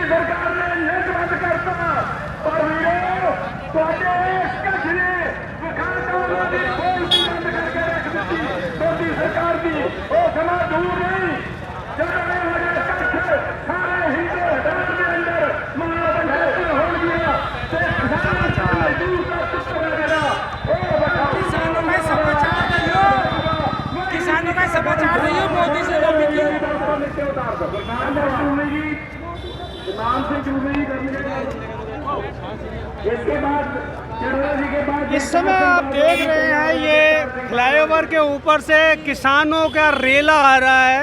सरकार ने नेट बंद करता और वीरो ਤੁਹਾਡੇ ਕੱਖ ਨੇ ਵਿਖਾਤਾ ਦੀ ਬੋਲਤੀ ਬੰਦ ਕਰਕੇ ਰੱਖ ਦਿੱਤੀ ਮੋਦੀ ਸਰਕਾਰ ਦੀ ਉਹ ਸਮਾਂ ਦੂਰ ਨਹੀਂ ਜਦੋਂ ਇਹ ਕੱਖ ਸਾਰੇ ਹਿੰਦੂ ਰਾਜ ਦੇ ਅੰਦਰ ਮਹਾਬੰਧਨ ਹੋਣਗੀਆਂ ਤੇ ਕਿਸਾਨਾਂ ਦਾ ਮਜ਼ਦੂਰ ਦਾ ਪੁੱਤਰ ਵਗੈਰਾ ਉਹ ਬਚਾਓ किसानों का समाचार दो, किसानों का समाचार दो मोदी से वो मीटिंग इसके बाद इस समय आप देख रहे हैं ये फ्लाईओवर के ऊपर से किसानों का रेला आ रहा है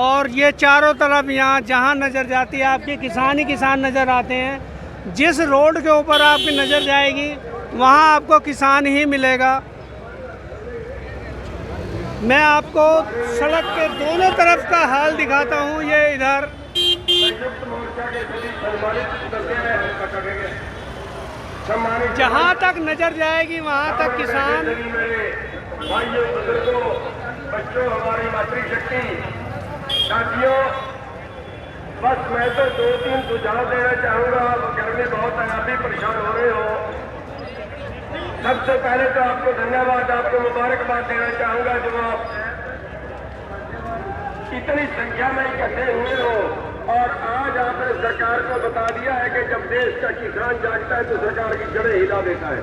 और ये चारों तरफ यहाँ जहाँ नज़र जाती है आपकी किसान ही किसान नज़र आते हैं। जिस रोड के ऊपर आपकी नज़र जाएगी वहाँ आपको किसान ही मिलेगा। मैं आपको सड़क के दोनों तरफ का हाल दिखाता हूँ। ये इधर जहाँ तक नजर जाएगी वहाँ तक किसान। भाइयों बुजुर्गों बच्चों हमारी मातृशक्ति साथियों, बस मैं तो 2-3 सुझाव देना चाहूँगा। गर्मी बहुत है, आप भी परेशान हो रहे हो। सबसे पहले तो आपको धन्यवाद, आपको मुबारकबाद देना चाहूँगा जो आप इतनी संख्या में इकट्ठे हुए हो और आज आपने सरकार को बता दिया है कि जब देश का किसान जागता है तो सरकार की जड़ें हिला देता है।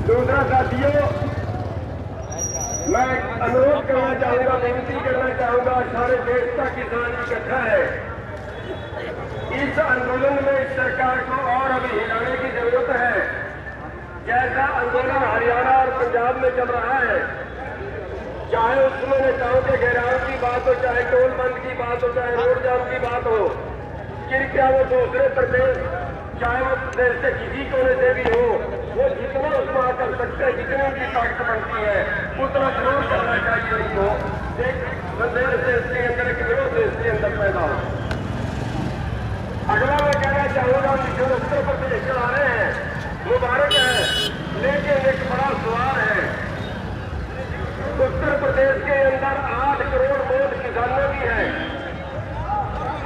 दूसरा साथियों, मैं अनुरोध करना चाहूँगा, विनती करना चाहूँगा, सारे देश का किसान इकट्ठा है। इस आंदोलन में इस सरकार को और अभी हिलाने की जरूरत है। जैसा आंदोलन हरियाणा और पंजाब में चल रहा है, चाहे उसमें नेताओं के घेराव की बात हो, चाहे टोल बंद की बात हो, चाहे रोड जाम की बात हो, कृपया वो दूसरे प्रदेश चाहे वो देश के किसी कोने से भी हो, वो जितना उसमें कर सकते हैं, जितनी उनकी ताकत बनती है उतना जरूर करना चाहिए उनको। एक संदेश देश के अंदर, एक विरोध देश के अंदर पैदा हो। अगला मैं कहना चाहूँगा, जो उत्तर प्रदेश चला रहे हैं मुबारक है, लेकिन एक बड़ा सवाल है। उत्तर प्रदेश के अंदर 8 करोड़ वोट किसानों की है।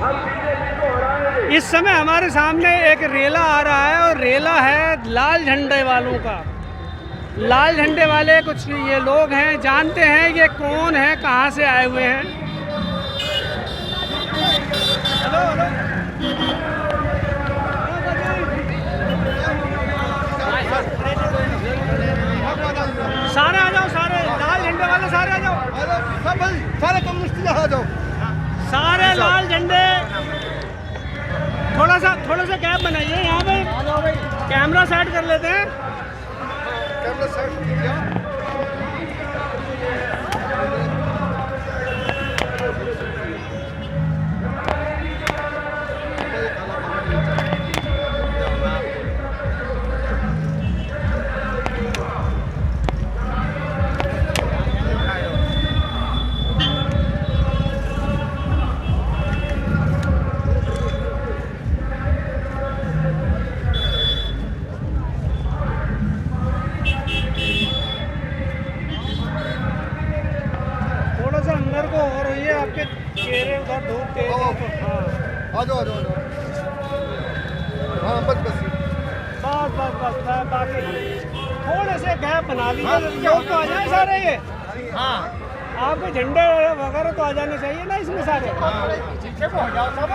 हम बीजेपी को हराएंगे। इस समय हमारे सामने एक रेला आ रहा है और रेला है लाल झंडे वालों का। लाल झंडे वाले कुछ ये लोग हैं, जानते हैं ये कौन है, कहाँ से आए हुए हैं। हेलो हेलो, सारे आ जाओ, सारे लाल झंडे वाले सारे आ जाओ, सब भाई सारे कम्युनिस्ट आ जाओ, सारे लाल झंडे। थोड़ा सा गैप बनाइए, यहाँ पे कैमरा सेट कर लेते हैं। कैमरा सेट किया। आपके चेहरे उधर धूप तेज है तो हाँ आ जाओ हाँ बस बाकी थोड़े से गैप बना लीजिए। लोग तो आ जाए सारे, ये हाँ आपके झंडे वगैरह तो आ जाने चाहिए ना इसमें सारे। पीछे को हो जाओ सब,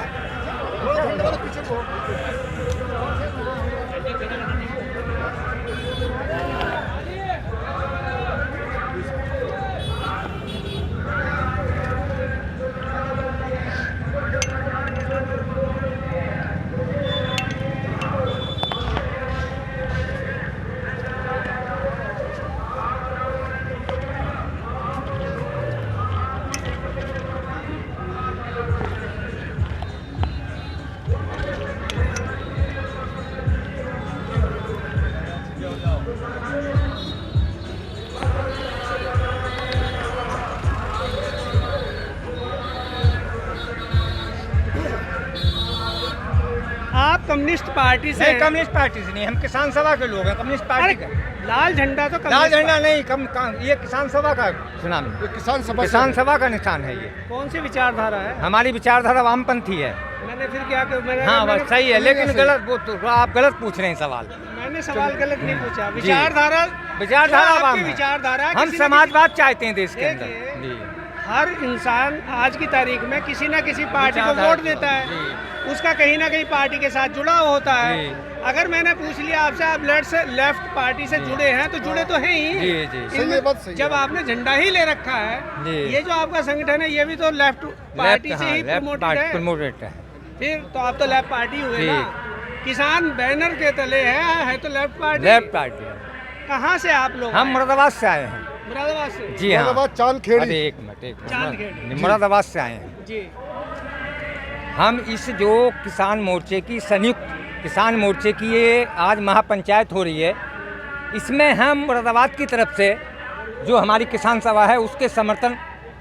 पीछे को। कम्युनिस्ट पार्टी से नहीं, कम्युनिस्ट पार्टी से नहीं, हम किसान सभा के लोग हैं। कम्युनिस्ट अरे पार्टी का लाल झंडा तो लाल कम्युनिस्ट झंडा नहीं, ये किसान सभा का नाम है। ये किसान सभा से- किसान सभा का निशान है ये। कौन सी विचारधारा है? हमारी विचारधारा वामपंथी है। मैंने फिर क्या मैंने हाँ मैंने- बस सही है, लेकिन गलत वो तो आप गलत पूछ रहे हैं सवाल। मैंने सवाल गलत नहीं पूछा। विचारधारा विचारधारा जो आपकी वाम है। विचारधारा हम किसी न किसी- समाजवाद चाहते हैं देश के अंदर। देखिए, जी। हर इंसान आज की तारीख में किसी ना किसी पार्टी को विचारधारा वोट देता है, जी। उसका कहीं ना कहीं पार्टी के साथ जुड़ा हुआ होता है। जी। अगर मैंने पूछ लिया आपसे आप लेफ्ट पार्टी से जुड़े हैं तो जुड़े तो हैं ही। जी, जी। इनमें सही है, बात सही है। जब आपने झंडा ही ले रखा है, जी। ये जो आपका संगठन है ये भी तो लेफ्ट पार्टी से ही प्रमोटेड है। प्रमोटेड है। फिर तो आप तो लेफ्ट पार्टी हुए जी। ना। किसान बैनर के तले है तो लेफ्ट पार्टी। लेफ्ट पार्टी है। कहाँ से आप लोग? हम मुरादाबाद से आए हैं। मुरादाबाद से। जी हाँ। मुरादाबाद चांदखेड़ी। अरे एक मिनट चांदखेड़ी। मुरादाबाद से आए हैं। जी। हम इस जो किसान मोर्चे की संयुक्त किसान मोर्चे की ये आज महापंचायत हो रही है, इसमें हम मुरादाबाद की तरफ से जो हमारी किसान सभा है उसके समर्थन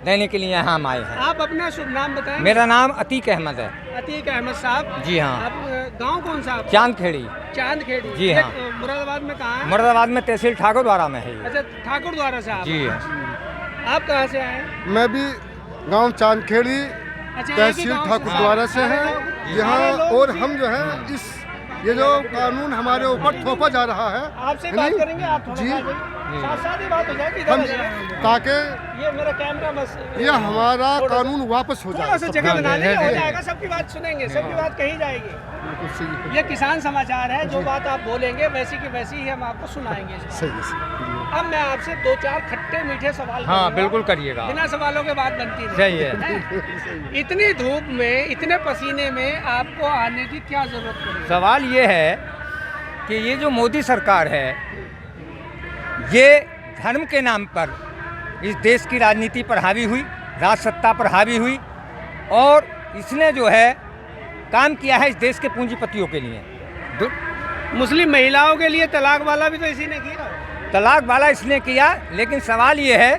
देने के लिए यहाँ हम आए हैं। आप अपना शुभ नाम बताएं। मेरा नाम अतीक अहमद है। अतीक अहमद साहब। जी हाँ। आप गांव कौन सा आपका? चांदखेड़ी। चांदखेड़ी। जी ये, हाँ। मुरादाबाद में कहाँ है? मुरादाबाद में तहसील ठाकुर द्वारा में है ये। अच्छा, ठाकुर द्वारा से आप? जी आप कहाँ से आए? मैं भी गांव चांदखेड़ी अच्छा, एक ही तहसील गांव ठाकुर से? द्वारा से सारे हैं लोग- यहाँ। सारे लोग और उसी- हम जो है इस ये जो कानून हमारे ऊपर थोपा जा रहा है, आपसे है बात नहीं? करेंगे आप थोड़ा जी। सा साथ साथ ही बात हो जाएगी। इधर हम आ जाइए। ताकि ये मेरा कैमरा बस ये हमारा थोड़ा सा- कानून वापस हो थोड़ा जाए। सा सब जगह कुछ। बना लेंगे, हो जी। जाएगा। सबकी बात सुनेंगे, सबकी बात कही जाएगी। बिल्कुल सही है। ये किसान समाचार है, जो बात आप बोलेंगे वैसी की वैसी ही हम आपको सुनाएंगे। सही है, सही है। अब मैं आपसे दो चार खट्टे मीठे सवाल हाँ करूंगा। बिल्कुल करिएगा। बिना सवालों के बात बनती नहीं। सही है। हैं? इतनी धूप में, इतने पसीने में आपको आने की क्या जरूरत पड़ी? सवाल ये है कि ये जो मोदी सरकार है, ये धर्म के नाम पर इस देश की राजनीति पर हावी हुई, राज सत्ता पर हावी हुई, और इसने जो है काम किया है इस देश के पूंजीपतियों के लिए। मुस्लिम महिलाओं के लिए तलाक वाला भी तो इसी ने किया। तलाक वाला इसने किया, लेकिन सवाल ये है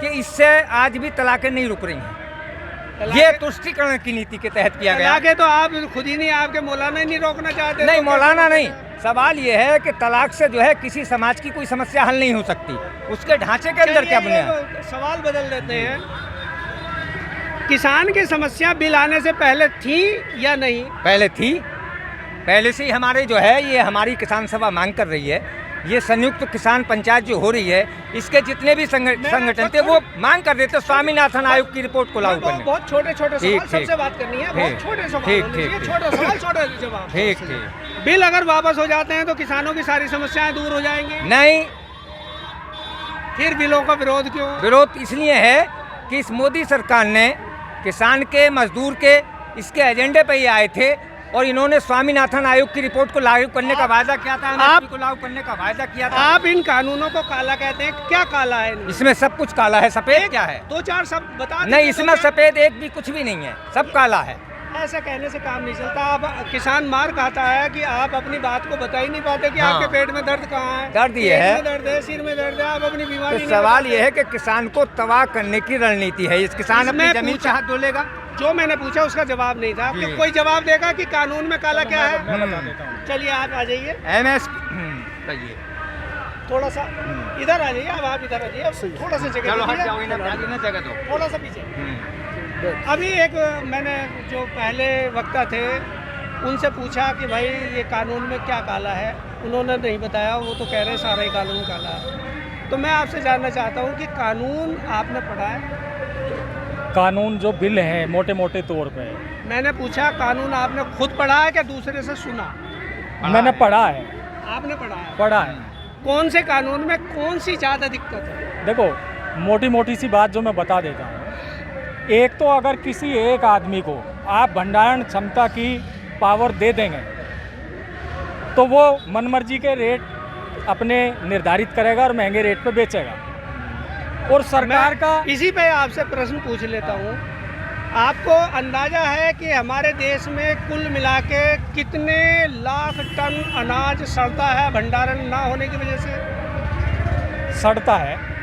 कि इससे आज भी तलाकें नहीं रुक रही हैं। ये तुष्टीकरण की नीति के तहत किया गया। तलाक तो आप खुद ही नहीं, आपके मौलाना ही नहीं रोकना चाहते। नहीं, तो मौलाना नहीं। सवाल ये है कि तलाक से जो है किसी समाज की कोई समस्या हल नहीं हो सकती, उसके ढांचे के अंदर क्या चलिए, बने। ये सवाल बदल देते हैं। किसान की समस्या बिल आने से पहले थी या नहीं? पहले थी, पहले से ही हमारे जो है ये हमारी किसान सभा मांग कर रही है। ये संयुक्त किसान पंचायत जो हो रही है, इसके जितने भी संगठन थे वो मांग कर रहे थे स्वामीनाथन आयोग की रिपोर्ट को लागू करने। बहुत छोटे छोटे ठीक, सवाल, सबसे ठीक। बात करनी है। ठीक, बहुत छोटे सवाल ठीक, होने चाहिए, ठीक, छोटे सवाल छोटे जवाब। ठीक ठीक। बिल अगर वापस हो जाते हैं तो किसानों की सारी समस्याएं दूर हो जाएंगी। नहीं, फिर बिलों का विरोध क्यों? विरोध इसलिए है कि इस मोदी सरकार ने किसान के, मजदूर के, इसके एजेंडे पे ही आए थे, और इन्होंने स्वामीनाथन आयोग की रिपोर्ट को लागू करने का वायदा किया था, MSP को लागू करने का वायदा किया था। आप इन कानूनों को काला कहते हैं, क्या काला है इनमें? इसमें सब कुछ काला है, सफेद क्या है? दो चार शब्द बता नहीं, दीजिए इसमें तो क्या? सफेद एक भी कुछ भी नहीं है, सब काला है। ऐसा कहने से काम नहीं चलता। आप किसान मार खाता है कि आप अपनी बात को बता ही नहीं पाते कि हाँ। आपके पेट में दर्द कहाँ है। दर्द ये पेट है। में दर्द है, सिर में दर्द है, आप अपनी बीमारी तो नहीं सवाल बताते। ये है कि किसान को तबाह करने की रणनीति है। इस किसान अपनी इसमें जमीन पे पूछा- हाथ धोलेगा। जो मैंने पूछा उसका जवाब नहीं था। जी। कि कोई जवाब देगा कि कानून में काला क्या है? हम्म। चलिए आप आ जाइए, MSP कहिए। थोड़ा सा इधर आ जाइए। अब आप इधर आ जाइए, अब थोड़ा सा जगह चलो हट दीजिए। जाओ, इन्हें आगे ना जगह दो। थोड़ा सा पीछे। अभी एक मैंने जो पहले वक्ता थे उनसे पूछा कि भाई ये कानून में क्या काला है, उन्होंने नहीं बताया। वो तो कह रहे हैं सारा ही कानून काला है। तो मैं आपसे जानना चाहता हूँ कि कानून आपने पढ़ा है? कानून जो बिल हैं मोटे मोटे तौर पे मैंने पूछा कानून आपने खुद पढ़ा है क्या दूसरे से सुना? मैंने पढ़ा है। आपने पढ़ा है। पढ़ा है। कौन से कानून में कौन सी ज़्यादा दिक्कत है? देखो, मोटी मोटी सी बात जो मैं बता देता हूँ। एक तो अगर किसी एक आदमी को आप भंडारण क्षमता की पावर दे देंगे तो वो मनमर्जी के रेट अपने निर्धारित करेगा और महंगे रेट पे बेचेगा। और सरकार का इसी पे आपसे प्रश्न पूछ लेता हूँ। आपको अंदाजा है कि हमारे देश में कुल मिला के कितने लाख टन अनाज सड़ता है भंडारण ना होने की वजह से? सड़ता है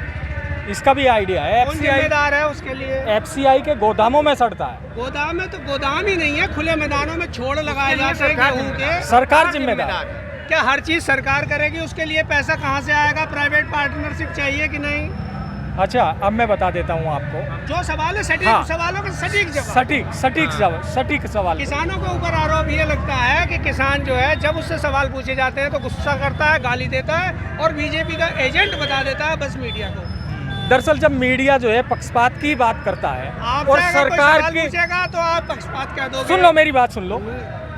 इसका भी आइडिया है। कौन एफसीआई जिम्मेदार है उसके लिए? एफसीआई के गोदामों में सड़ता है। गोदाम में तो गोदाम ही नहीं है, खुले मैदानों में छोड़ लगाए जाते हैं गेहूं के। सरकार जिम्मेदार। क्या हर चीज सरकार करेगी? उसके लिए पैसा कहाँ से आएगा? प्राइवेट पार्टनरशिप चाहिए कि नहीं? अच्छा, अब मैं बता देता हूँ आपको जो सवाल है सटीक हाँ। सवालों का सटीक जवाब। सटीक सवाल। किसानों के ऊपर आरोप ये लगता है कि किसान जो है जब उससे सवाल पूछे जाते हैं तो गुस्सा करता है, गाली देता है और बीजेपी का एजेंट बता देता है बस मीडिया को। दरअसल जब मीडिया जो है पक्षपात की बात करता है आपसे और अगर कोई सरकार सवाल की, पूछेगा तो आप पक्षपात क्या दोगे? सुन लो मेरी बात सुन लो।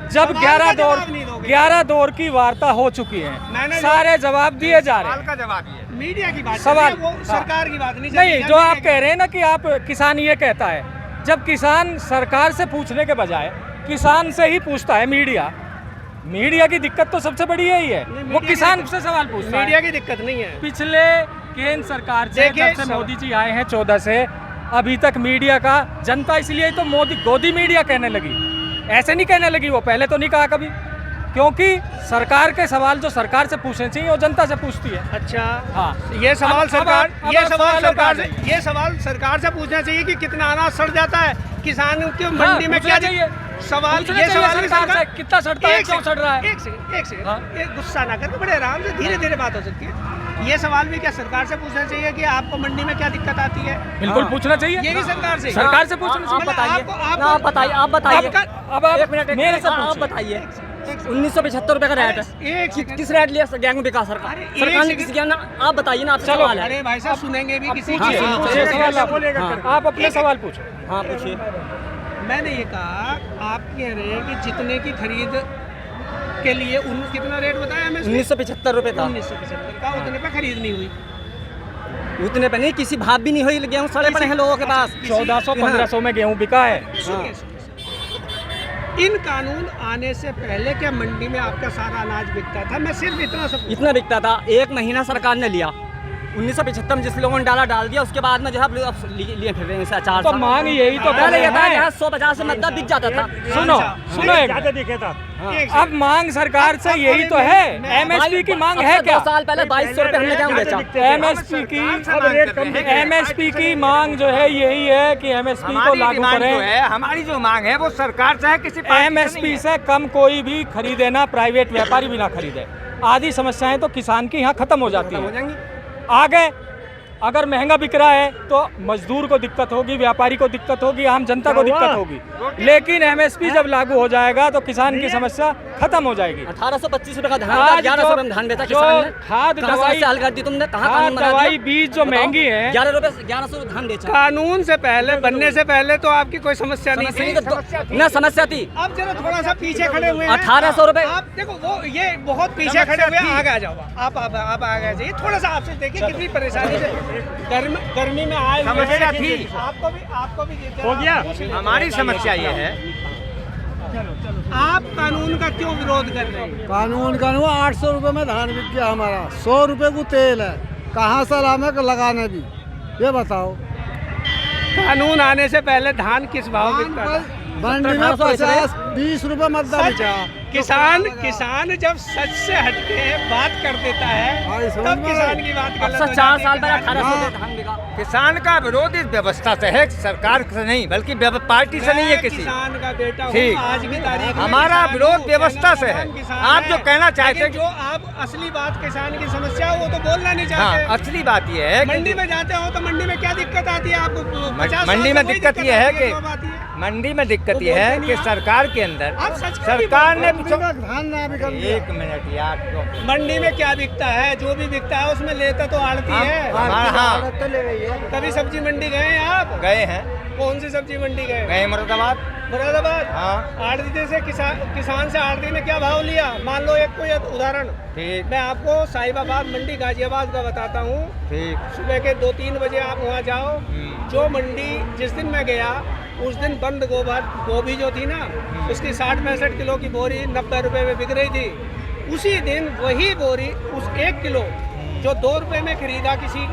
जब सवाल का 11 जवाब नहीं दोगे। 11 दौर की वार्ता हो चुकी है, मैंने सारे जवाब दिए जा रहे हैं। का जवाब ये मीडिया की बात सवाल चल रही है, वो हाँ। सरकार की बात नहीं चल नहीं, रही है, जो आप मीडिया कह रहे हैं ना कि आप किसान ये कहता है, जब किसान सरकार से पूछने के बजाय किसान से ही पूछता है मीडिया की दिक्कत तो सबसे बड़ी यही है, नहीं, वो मीडिया किसान की से सवाल की पूछता मीडिया है। की दिक्कत नहीं है। पिछले केंद्र सरकार से देखिए, जब से मोदी जी आए हैं 14 से अभी तक मीडिया का जनता, इसलिए तो मोदी गोदी मीडिया कहने लगी, ऐसे नहीं कहने लगी, वो पहले तो नहीं कहा कभी, क्योंकि सरकार के सवाल जो सरकार से पूछने चाहिए वो जनता से पूछती है। अच्छा हाँ। ये सवाल अब सरकार आप ये सवाल सवालों सरकार पे आ से ये सवाल सरकार से पूछना चाहिए कि कितना अनाज सड़ जाता है किसानों की मंडी में, पूछना क्या चाहिए। सवाल पूछना ये चाहिए सवाल भी सरकार से, सरकार कितना सड़ता है, क्यों सड़ रहा है। एक सेकंड हाँ। ये गुस्सा ना करके बड़े आराम से धीरे धीरे बात हो सकती है। ये सवाल भी क्या सरकार से पूछना चाहिए कि आपको मंडी में क्या दिक्कत आती है? बिल्कुल पूछना चाहिए। ये भी सरकार से सरकार से पूछना मतलब चाहिए। आप बताइए अब आप मेरे से आप पूछिए। बताइए 1975 रुपए का रेट है। किस रेट लिया गेहूं बिका सरकार? अरे एक सरकार ने सेकंड। किस किया ना? आप बताइए ना, आपसे चलो, सवाल है। अरे भाई साहब सुनेंगे भी किसी हाँ, की सुनो, पूछिए सवाल आप अपने सवाल पूछो। हाँ पूछिए। मैंने ये कहा आप कह रहे हैं कि जितने की खरीद के लिए कितना रेट बताया हमें? 1975 रुपए था। 1975 का, उतने पे खरीद नहीं हुई। उतने पे नहीं, किसी भाव भी नहीं हुई, गेहूं सड़े पड़े हैं लोगों के पास। 1400-1500 में गेहूं बिका है। सुनिए, इन कानून आने से पहले क्या मंडी में आपका सारा अनाज बिकता था? मैं सिर्फ इतना सब इतना बिकता था। एक महीना सरकार ने लिया 1975 में, जिस लोगों ने डाल दिया, उसके बाद में जो है लिए फिर रहे हैं इसे 4 तो साल। मांग यही तो कर पहले ये था रहे कि हैं। 150 से मद्दा बिक जाता था। सुनो अब मांग सरकार से यही तो है। एमएसपी की मांग है क्या? 2 साल पहले 2200 रुपए हमने गेहूं बेचा। एमएसपी की मांग जो है यही है कि एमएसपी को लागू करें। हमारी जो मांग है वो सरकार से है, किसी पार्टी से नहीं एमएसपी है। से कम कोई भी खरीदे ना, प्राइवेट व्यापारी भी ना खरीदे। आधी समस्याएं तो किसान की यहाँ खत्म हो जाती है। आगे अगर महंगा बिक रहा है तो मजदूर को दिक्कत होगी, व्यापारी को दिक्कत होगी, आम जनता को दिक्कत होगी। लेकिन एमएसपी जब लागू हो जाएगा तो किसान की समस्या खत्म हो जाएगी। 1825 रुपए का धान था, आज 1100 रुपए में धान बेचा किसान ने। खाद कहाँ दवाई समस्या हल कर दी तुमने? कहाँ खाद कानून बना दिया? दवाई बीज जो महंगी है, 1100 धान बेचा। कानून से पहले बनने से पहले तो आपकी कोई समस्या नहीं समस्या थी। नहीं तो न समस्या थी। अब जरा थोड़ा सा पीछे खड़े हुए हैं। 1800 रुपए। आप देखो वो ये बहुत पीछे खड़े हुए हैं, आगे आ जाओ। आप आगे जाइए थोड़ा सा। आपसे देखिए कितनी परेशानी से गर्मी में आए हुए समस्या हैं। थी। आपको भी हो गया। हमारी समस्या ये है, आप कानून का क्यों विरोध कर रहे हैं? कानून 800 रुपए में धान बिक गया हमारा, 100 रुपए को तेल है, कहाँ से लामे लगाने भी, ये बताओ। कानून आने से पहले धान किस भाव बिकता था? मंडी में 50-20 रुपए मद्दा बिचा। किसान जब सच से हटके बात कर देता हाँ, है समझ तब में किसान की बात अब गलत से हो 4 जाती साल है। पहले 1800 रुपए धान बिका। किसान का विरोध इस व्यवस्था से है, सरकार से नहीं, बल्कि पार्टी से नहीं है मैं किसी। किसान का बेटा हूँ, ठीक। आज की तारीख में हमारा किसान विरोध हूँ, व्यवस्था से है। किसान आप जो है। कहना चाहते लेकिन हैं जो आप असली बात किसान की समस्या है वो तो बोलना नहीं हाँ, चाहते। असली बात ये है मंडी कि में जाते हो तो मंडी में क्या दिक्कत आती है आपको? 50 मंडी साल में से कोई दिक्कत ये है आती कि कब आती है? मंडी में दिक्कत वो ये है बोलते कि नहीं सरकार के अंदर आप सच का भी सरकार ने धान ना बिकल दिया। 1 मिनट यार, क्यों? मंडी में क्या बिकता है? जो भी बिकता है उसमें लेता तो आड़ती है। हाँ, कभी सब्जी मंडी गए हैं आप? गए हैं, कौन सी सब्जी मंडी गए? गए मुरादाबाद। मुरादाबाद। हाँ। आड़ती से किसान से आड़ती ने क्या भाव लिया? मान लो एक कोई उदाहरण ठीक मैं आपको साहिबाबाद मंडी गाजियाबाद का बताता हूँ। ठीक। सुबह के 2-3 बजे आप वहाँ जाओ। जो मंडी जिस दिन मैं गया उस दिन बंद गोभी जो थी ना, उसकी 60-65 किलो की बोरी 90 रुपए में बिक रही थी। उसी दिन वही बोरी उस 1 किलो जो 2 रुपए में खरीदा किसी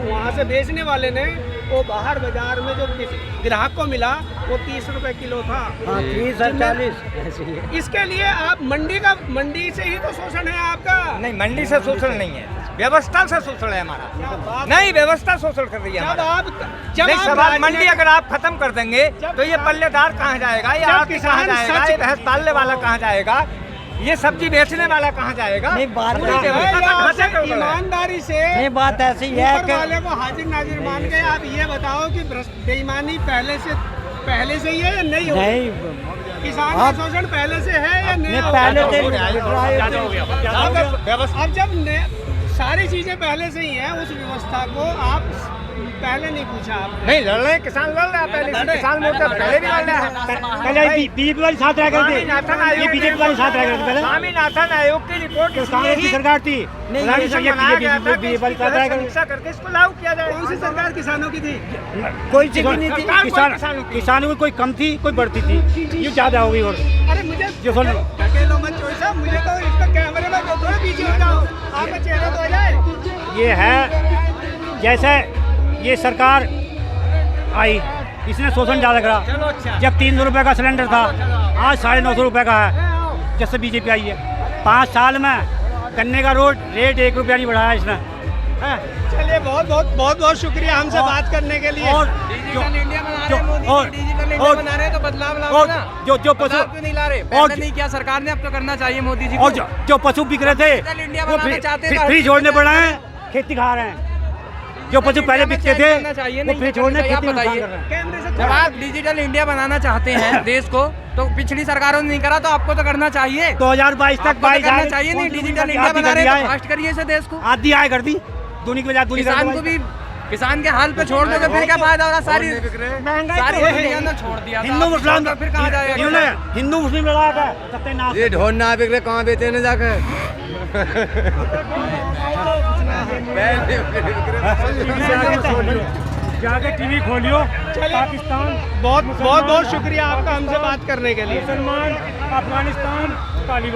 वहाँ से बेचने वाले ने, वो बाहर बाजार में जो किसी ग्राहक को मिला वो 30 रुपए किलो था। 30 और 40। इसके लिए आप मंडी से ही तो शोषण है आपका। नहीं, मंडी से शोषण नहीं है। व्यवस्था से शोषण है हमारा, नहीं व्यवस्था शोषण कर रही है जब हमारा। आप जब नहीं, आप सवाल मंडी अगर आप खत्म कर देंगे तो ये पल्लेदार कहाँ जाएगा, ये जब आड़ती कहाँ किसान जाएगा, सच- ये भैंस पालने वाला कहाँ जाएगा, ये सब्जी बेचने वाला कहाँ जाएगा? नहीं, बात पूरी नहीं है। व्यवस्था का ढांचा आपसे गड़बड़ है। ईमानदारी से नहीं, बात ऐसी है ऊपर कि वाले को हाजिर नाजिर मान के आप ये बताओ कि बेईमानी पहले से ही है या नहीं हो? नहीं, किसान का शोषण पहले से है या नहीं हो? पहले से अब जब सारी चीजें पहले से ही हैं, उस व्यवस्था को आप पहले नहीं पूछा आपने। नहीं लड़ रहे हैं, किसान लड़ रहे हैं पहले से, किसान मोर्चा पहले भी लड़ रहा है। पहले बीजेपी वाली साथ रह करते स्वामीनाथन आयोग ये बीजेपी वाली साथ रह करते पहले स्वामीनाथन आयोग की रिपोर्ट तो कांग्रेस की सरकार थी बीजेपी वाली साथ रह समीक्षा करके इसको लागू किया जाए। कौन सी सरकार किसानों की थी? कोई चीज नहीं थी। सरकार किसानों की कोई कम थी, कोई बढ़ती थी, ये ज्यादा हो गई। और अरे मुझे जो सुन ढकेलो मत चोई साहब, मुझे तो इस पे कैमरे में थोड़ा पीछे हो जाओ, आपका चेहरा तो हो जाए। ये है जैसे ये सरकार आई, इसने शोषण ज्यादा करा। जब 300 रुपए का सिलेंडर था, आज 950 रुपए का है जब से बीजेपी आई है। 5 साल में गन्ने का रेट 1 रुपया नहीं बढ़ाया इसने। चलिए बहुत बहुत शुक्रिया हमसे बात करने के लिए। और तो बदलाव लाओ और ना। जो पशु क्यों नहीं ला रहे? और पहले नहीं किया सरकार ने, अब तो करना चाहिए मोदी जी और को। जो पशु बिक रहे थे डिजिटल इंडिया वो बनाना चाहते थे। फ्री छोड़ने पड़ रहे हैं, खेती खा रहे हैं। जो पशु पहले बिकते थे करना चाहिए, वो नहीं फ्री करना छोड़ने चाहिए, आप खेती नुकसान बताइए। कर रहे हैं। कैमरे से जब आप डिजिटल इंडिया बनाना चाहते हैं देश को, तो पिछली सरकारों ने नहीं करा, तो आपको तो करना चाहिए। 2022 तक आपको तो 22 करना चाहिए नहीं, डिजिटल इंडिया बना रहे हैं तो फास्ट करिए इसे देश को। आधी आय कर दी, दूनी की बजाय दूनी कर किसान दी। को भी, किसान के हाल पे छोड़ दोगे फिर क्या फायदा हो रहा? सारी दुनिया ने छोड़ दिया था। हिंदू मुसलमान फिर कहाँ जाएगा? इन्होंने हिंदू मुस्लिम लड़ा था सत्यानाश। ये ढोल ना बिक रहे, कहाँ बेचे ने जाकर? जाके टीवी खोलियो। पाकिस्तान बहुत शुक्रिया आपका हमसे बात करने के लिए। मुसलमान, अफगानिस्तान, तालिबान।